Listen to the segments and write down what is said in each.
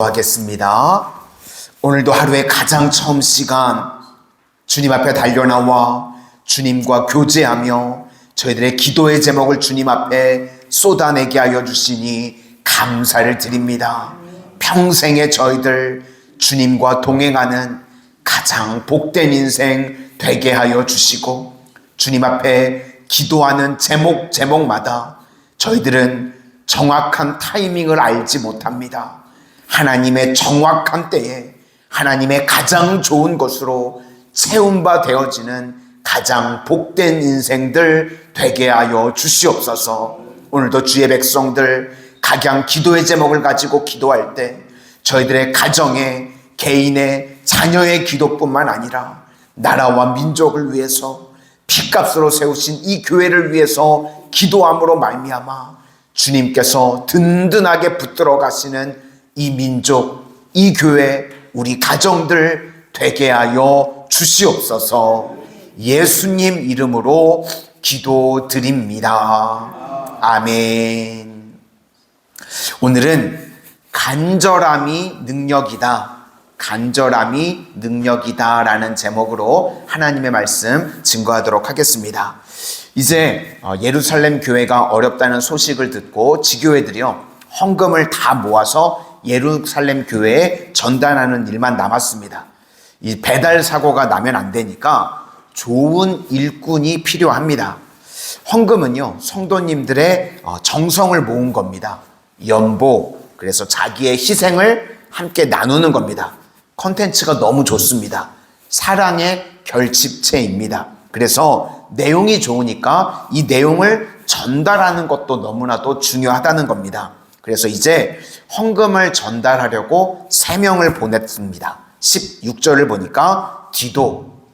하겠습니다. 오늘도 하루의 가장 처음 시간 주님 앞에 달려나와 주님과 교제하며 저희들의 기도의 제목을 주님 앞에 쏟아내게 하여 주시니 감사를 드립니다. 평생에 저희들 주님과 동행하는 가장 복된 인생 되게 하여 주시고, 주님 앞에 기도하는 제목마다 저희들은 정확한 타이밍을 알지 못합니다. 하나님의 정확한 때에 하나님의 가장 좋은 것으로 채움바 되어지는 가장 복된 인생들 되게 하여 주시옵소서. 오늘도 주의 백성들 각양 기도의 제목을 가지고 기도할 때 저희들의 가정의, 개인의, 자녀의 기도뿐만 아니라 나라와 민족을 위해서 피값으로 세우신 이 교회를 위해서 기도함으로 말미암아 주님께서 든든하게 붙들어 가시는 이 민족, 이 교회, 우리 가정들 되게 하여 주시옵소서. 예수님 이름으로 기도드립니다. 아멘. 오늘은 간절함이 능력이다, 간절함이 능력이다 라는 제목으로 하나님의 말씀 증거하도록 하겠습니다. 이제 예루살렘 교회가 어렵다는 소식을 듣고 지교회들이요, 헌금을 다 모아서 예루살렘 교회에 전달하는 일만 남았습니다. 이 배달 사고가 나면 안 되니까 좋은 일꾼이 필요합니다. 헌금은요, 성도님들의 정성을 모은 겁니다. 연보, 그래서 자기의 희생을 함께 나누는 겁니다. 컨텐츠가 너무 좋습니다. 사랑의 결집체입니다. 그래서 내용이 좋으니까 이 내용을 전달하는 것도 너무나도 중요하다는 겁니다. 그래서 이제 헌금을 전달하려고 3명을 보냈습니다. 16절을 보니까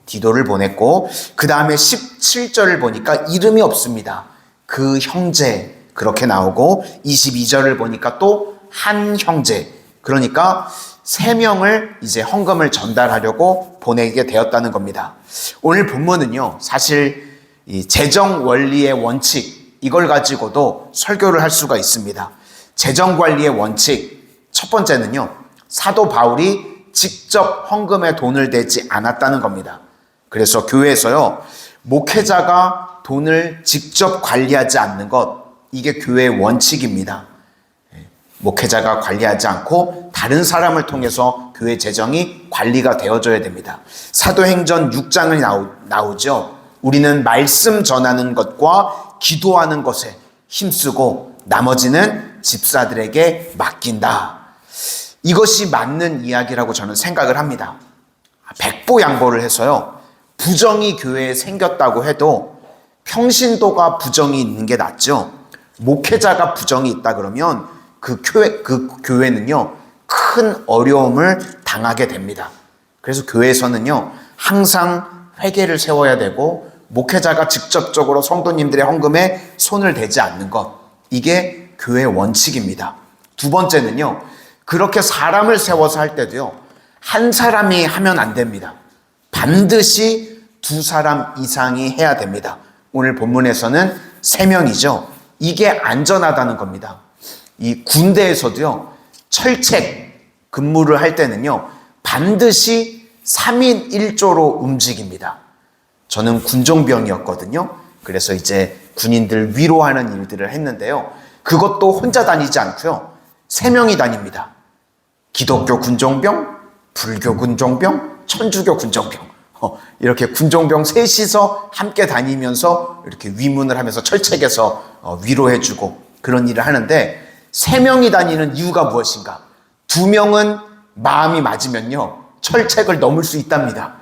디도를 보냈고, 그 다음에 17절을 보니까 이름이 없습니다. 그 형제 그렇게 나오고, 22절을 보니까 또 한 형제, 그러니까 3명을 이제 헌금을 전달하려고 보내게 되었다는 겁니다. 오늘 본문은요, 사실 이 재정 원리의 원칙, 이걸 가지고도 설교를 할 수가 있습니다. 재정관리의 원칙, 첫 번째는요, 사도 바울이 직접 헌금에 돈을 대지 않았다는 겁니다. 그래서 교회에서요, 목회자가 돈을 직접 관리하지 않는 것, 이게 교회의 원칙입니다. 목회자가 관리하지 않고 다른 사람을 통해서 교회 재정이 관리가 되어져야 됩니다. 사도행전 6장을 나오죠. 우리는 말씀 전하는 것과 기도하는 것에 힘쓰고 나머지는 집사들에게 맡긴다. 이것이 맞는 이야기라고 저는 생각을 합니다. 백보양보를 해서요, 부정이 교회에 생겼다고 해도 평신도가 부정이 있는 게 낫죠. 목회자가 부정이 있다 그러면 그 교회는요, 큰 어려움을 당하게 됩니다. 그래서 교회에서는요, 항상 회개를 세워야 되고, 목회자가 직접적으로 성도님들의 헌금에 손을 대지 않는 것, 이게 교회의 원칙입니다. 두 번째는요, 그렇게 사람을 세워서 할 때도요, 한 사람이 하면 안 됩니다. 반드시 2사람 이상이 해야 됩니다. 오늘 본문에서는 3명이죠. 이게 안전하다는 겁니다. 이 군대에서도요, 철책 근무를 할 때는요, 반드시 3인 1조로 움직입니다. 저는 군종병이었거든요. 그래서 이제 군인들 위로하는 일들을 했는데요, 그것도 혼자 다니지 않고요, 3명이 다닙니다. 기독교 군종병, 불교 군종병, 천주교 군종병, 이렇게 군종병 셋이서 함께 다니면서 이렇게 위문을 하면서 철책에서 위로해주고 그런 일을 하는데, 3명이 다니는 이유가 무엇인가? 2명은 마음이 맞으면요, 철책을 넘을 수 있답니다.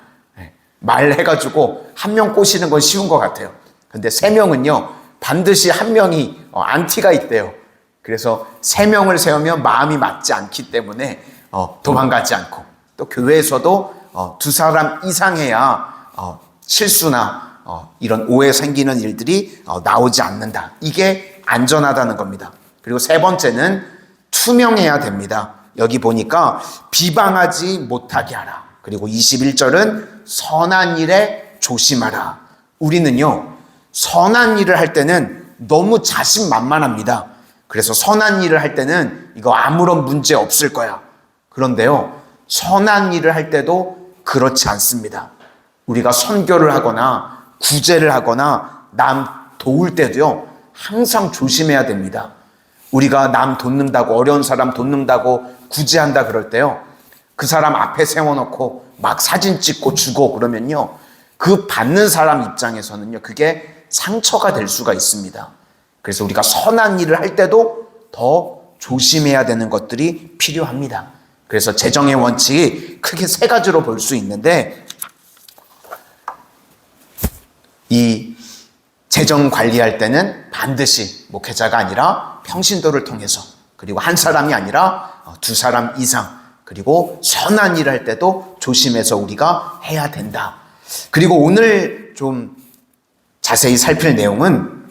말해가지고 1명 꼬시는 건 쉬운 것 같아요. 근데 3명은요, 반드시 1명이 안티가 있대요. 그래서 3명을 세우면 마음이 맞지 않기 때문에 도망가지 않고, 또 교회에서도 2사람 이상 해야 실수나 이런 오해 생기는 일들이 나오지 않는다. 이게 안전하다는 겁니다. 그리고 3번째는 투명해야 됩니다. 여기 보니까 비방하지 못하게 하라. 그리고 21절은 선한 일에 조심하라. 우리는요, 선한 일을 할 때는 너무 자신만만합니다. 그래서 선한 일을 할 때는 이거 아무런 문제 없을 거야, 그런데요, 선한 일을 할 때도 그렇지 않습니다. 우리가 선교를 하거나 구제를 하거나 남 도울 때도요, 항상 조심해야 됩니다. 우리가 남 돕는다고, 어려운 사람 돕는다고 구제한다 그럴 때요, 그 사람 앞에 세워놓고 막 사진 찍고 주고 그러면요, 그 받는 사람 입장에서는요, 그게 상처가 될 수가 있습니다. 그래서 우리가 선한 일을 할 때도 더 조심해야 되는 것들이 필요합니다. 그래서 재정의 원칙이 크게 세 가지로 볼 수 있는데, 이 재정 관리할 때는 반드시 목회자가 아니라 평신도를 통해서, 그리고 한 사람이 아니라 두 사람 이상, 그리고 선한 일을 할 때도 조심해서 우리가 해야 된다. 그리고 오늘 좀 자세히 살필 내용은,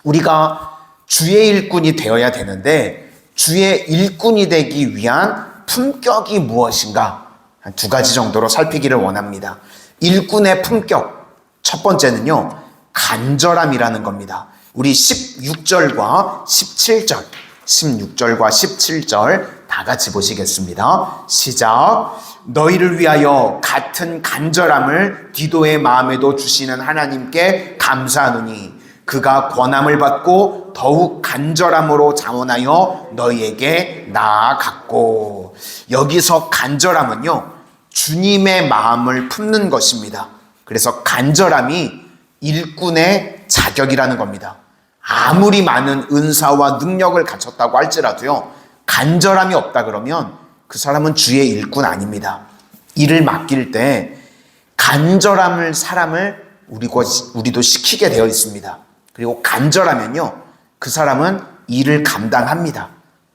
우리가 주의 일꾼이 되어야 되는데 주의 일꾼이 되기 위한 품격이 무엇인가, 한 두 가지 정도로 살피기를 원합니다. 일꾼의 품격, 첫 번째는요, 간절함이라는 겁니다. 우리 16절과 17절, 16절과 17절 다 같이 보시겠습니다. 시작. 너희를 위하여 같은 간절함을 디도의 마음에도 주시는 하나님께 감사하노니 그가 권함을 받고 더욱 간절함으로 자원하여 너희에게 나아갔고. 여기서 간절함은요, 주님의 마음을 품는 것입니다. 그래서 간절함이 일꾼의 자격이라는 겁니다. 아무리 많은 은사와 능력을 갖췄다고 할지라도요, 간절함이 없다 그러면 그 사람은 주의 일꾼 아닙니다. 일을 맡길 때 간절함을 사람을 우리도 시키게 되어 있습니다. 그리고 간절하면요, 그 사람은 일을 감당합니다.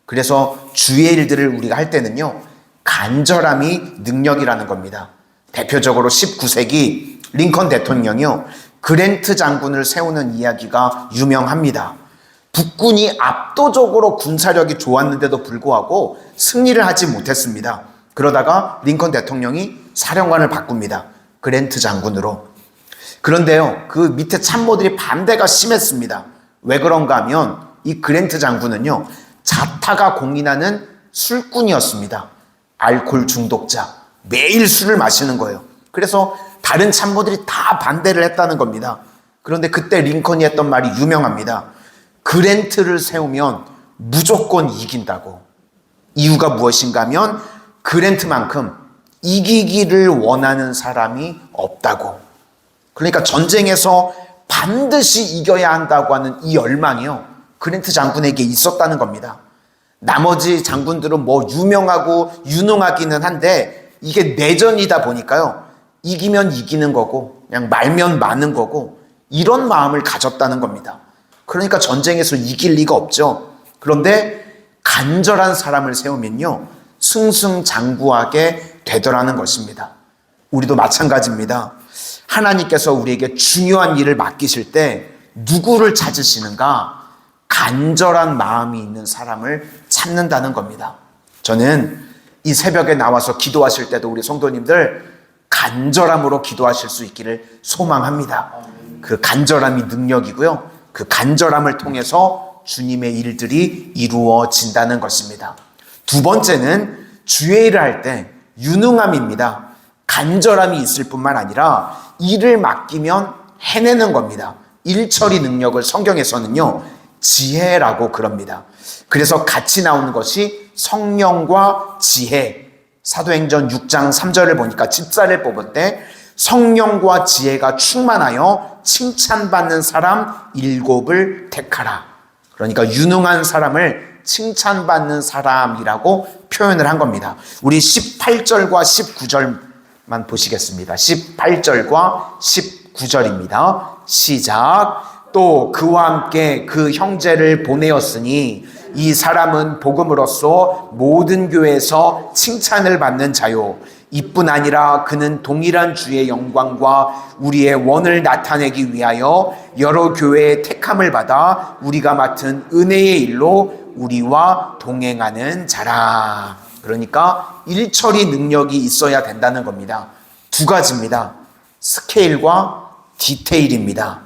그래서 주의 일들을 우리가 할 때는요, 간절함이 능력이라는 겁니다. 대표적으로 19세기 링컨 대통령이요, 그랜트 장군을 세우는 이야기가 유명합니다. 북군이 압도적으로 군사력이 좋았는데도 불구하고 승리를 하지 못했습니다. 그러다가 링컨 대통령이 사령관을 바꿉니다. 그랜트 장군으로. 그런데요, 그 밑에 참모들이 반대가 심했습니다. 왜 그런가 하면 이 그랜트 장군은요, 자타가 공인하는 술꾼이었습니다. 알코올 중독자, 매일 술을 마시는 거예요. 그래서 다른 참모들이 다 반대를 했다는 겁니다. 그런데 그때 링컨이 했던 말이 유명합니다. 그랜트를 세우면 무조건 이긴다고. 이유가 무엇인가 하면 그랜트만큼 이기기를 원하는 사람이 없다고. 그러니까 전쟁에서 반드시 이겨야 한다고 하는 이 열망이요, 그랜트 장군에게 있었다는 겁니다. 나머지 장군들은 뭐 유명하고 유능하기는 한데 이게 내전이다 보니까요, 이기면 이기는 거고 그냥 말면 마는 거고, 이런 마음을 가졌다는 겁니다. 그러니까 전쟁에서 이길 리가 없죠. 그런데 간절한 사람을 세우면요, 승승장구하게 되더라는 것입니다. 우리도 마찬가지입니다. 하나님께서 우리에게 중요한 일을 맡기실 때 누구를 찾으시는가? 간절한 마음이 있는 사람을 찾는다는 겁니다. 저는 이 새벽에 나와서 기도하실 때도 우리 성도님들 간절함으로 기도하실 수 있기를 소망합니다. 그 간절함이 능력이고요, 그 간절함을 통해서 주님의 일들이 이루어진다는 것입니다. 두 번째는 주의 일을 할 때 유능함입니다. 간절함이 있을 뿐만 아니라 일을 맡기면 해내는 겁니다. 일처리 능력을 성경에서는요, 지혜라고 그럽니다. 그래서 같이 나오는 것이 성령과 지혜. 사도행전 6장 3절을 보니까 집사를 뽑을 때 성령과 지혜가 충만하여 칭찬받는 사람 7을 택하라. 그러니까 유능한 사람을 칭찬받는 사람이라고 표현을 한 겁니다. 우리 18절과 19절만 보시겠습니다. 18절과 19절입니다. 시작. 또 그와 함께 그 형제를 보내었으니 이 사람은 복음으로써 모든 교회에서 칭찬을 받는 자요, 이뿐 아니라 그는 동일한 주의 영광과 우리의 원을 나타내기 위하여 여러 교회의 택함을 받아 우리가 맡은 은혜의 일로 우리와 동행하는 자라. 그러니까 일처리 능력이 있어야 된다는 겁니다. 두 가지입니다. 스케일과 디테일입니다.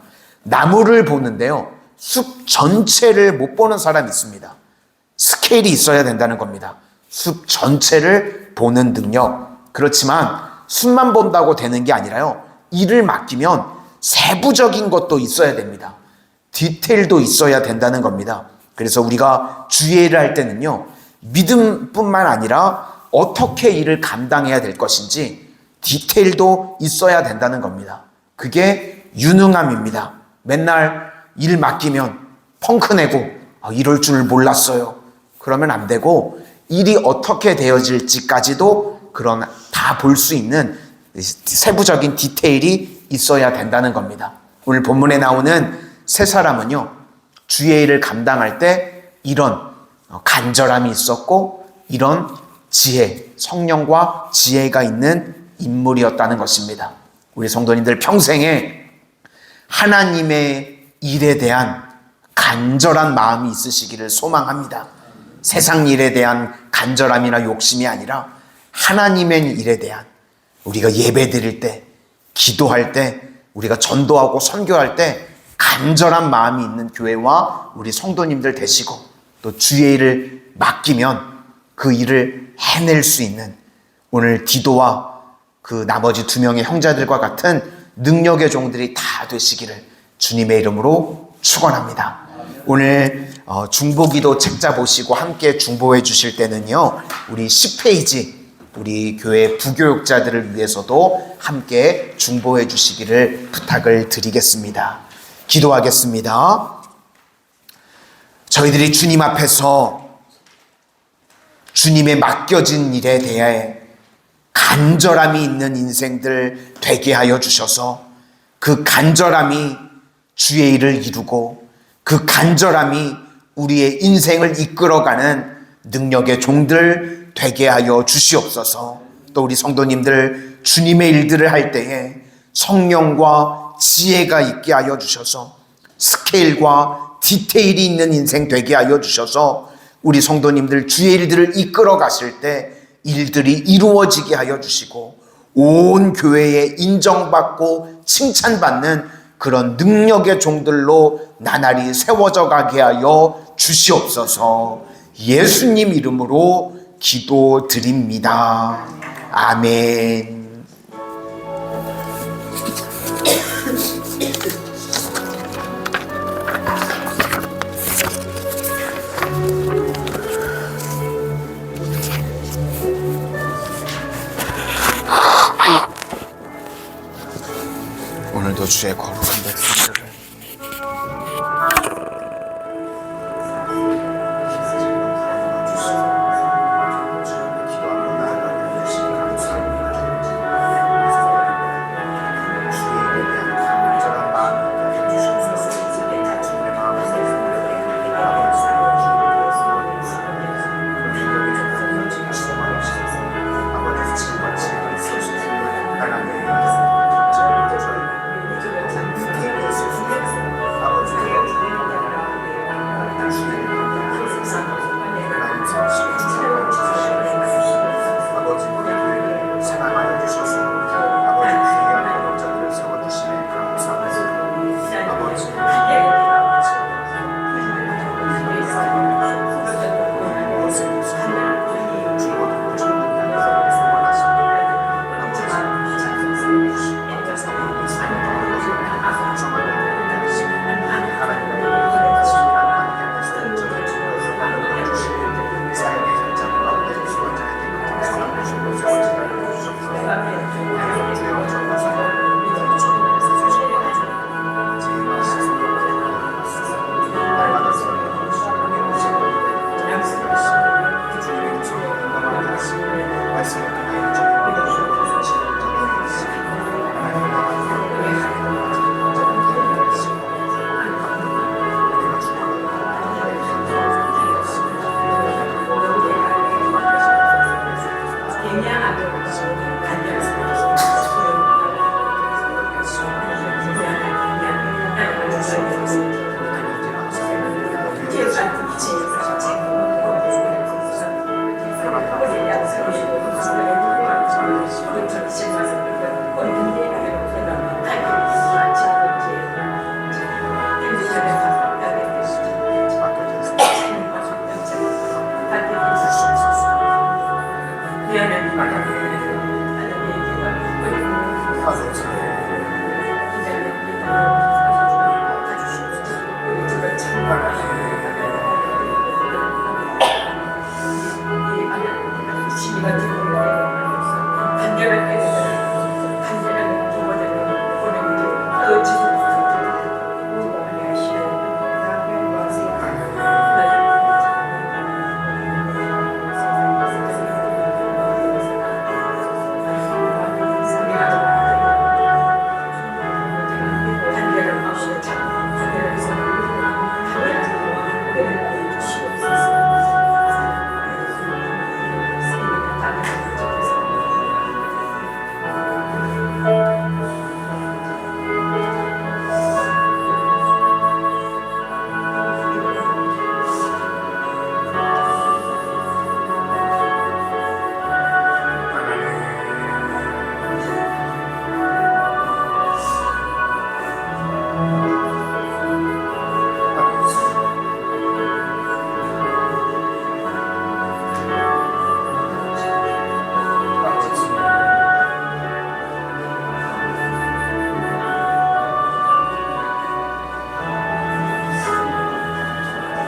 나무를 보는데요, 숲 전체를 못 보는 사람이 있습니다. 스케일이 있어야 된다는 겁니다. 숲 전체를 보는 능력. 그렇지만 숫만 본다고 되는 게 아니라요, 일을 맡기면 세부적인 것도 있어야 됩니다. 디테일도 있어야 된다는 겁니다. 그래서 우리가 주의를 할 때는요, 믿음뿐만 아니라 어떻게 일을 감당해야 될 것인지 디테일도 있어야 된다는 겁니다. 그게 유능함입니다. 맨날 일 맡기면 펑크내고 이럴 줄 몰랐어요, 그러면 안 되고, 일이 어떻게 되어질지까지도 그런 다 볼 수 있는 세부적인 디테일이 있어야 된다는 겁니다. 오늘 본문에 나오는 세 사람은요, 주의 일을 감당할 때 이런 간절함이 있었고 이런 지혜, 성령과 지혜가 있는 인물이었다는 것입니다. 우리 성도님들 평생에 하나님의 일에 대한 간절한 마음이 있으시기를 소망합니다. 세상 일에 대한 간절함이나 욕심이 아니라 하나님의 일에 대한, 우리가 예배 드릴 때, 기도할 때, 우리가 전도하고 선교할 때 간절한 마음이 있는 교회와 우리 성도님들 되시고, 또 주의 일을 맡기면 그 일을 해낼 수 있는 오늘 디도와 그 나머지 두 명의 형제들과 같은 능력의 종들이 다 되시기를 주님의 이름으로 축원합니다. 오늘 중보기도 책자 보시고 함께 중보해 주실 때는요, 우리 10페이지 우리 교회 부교육자들을 위해서도 함께 중보해 주시기를 부탁을 드리겠습니다. 기도하겠습니다. 저희들이 주님 앞에서 주님의 맡겨진 일에 대해 간절함이 있는 인생들 되게 하여 주셔서 그 간절함이 주의 일을 이루고 그 간절함이 우리의 인생을 이끌어가는 능력의 종들 되게 하여 주시옵소서. 또 우리 성도님들 주님의 일들을 할 때에 성령과 지혜가 있게 하여 주셔서 스케일과 디테일이 있는 인생 되게 하여 주셔서 우리 성도님들 주의 일들을 이끌어 가실 때 일들이 이루어지게 하여 주시고 온 교회에 인정받고 칭찬받는 그런 능력의 종들로 나날이 세워져 가게 하여 주시옵소서. 예수님 이름으로 기도드립니다. 아멘. 오늘도 주의 거룩한 백성들을 Gracias. 주님한테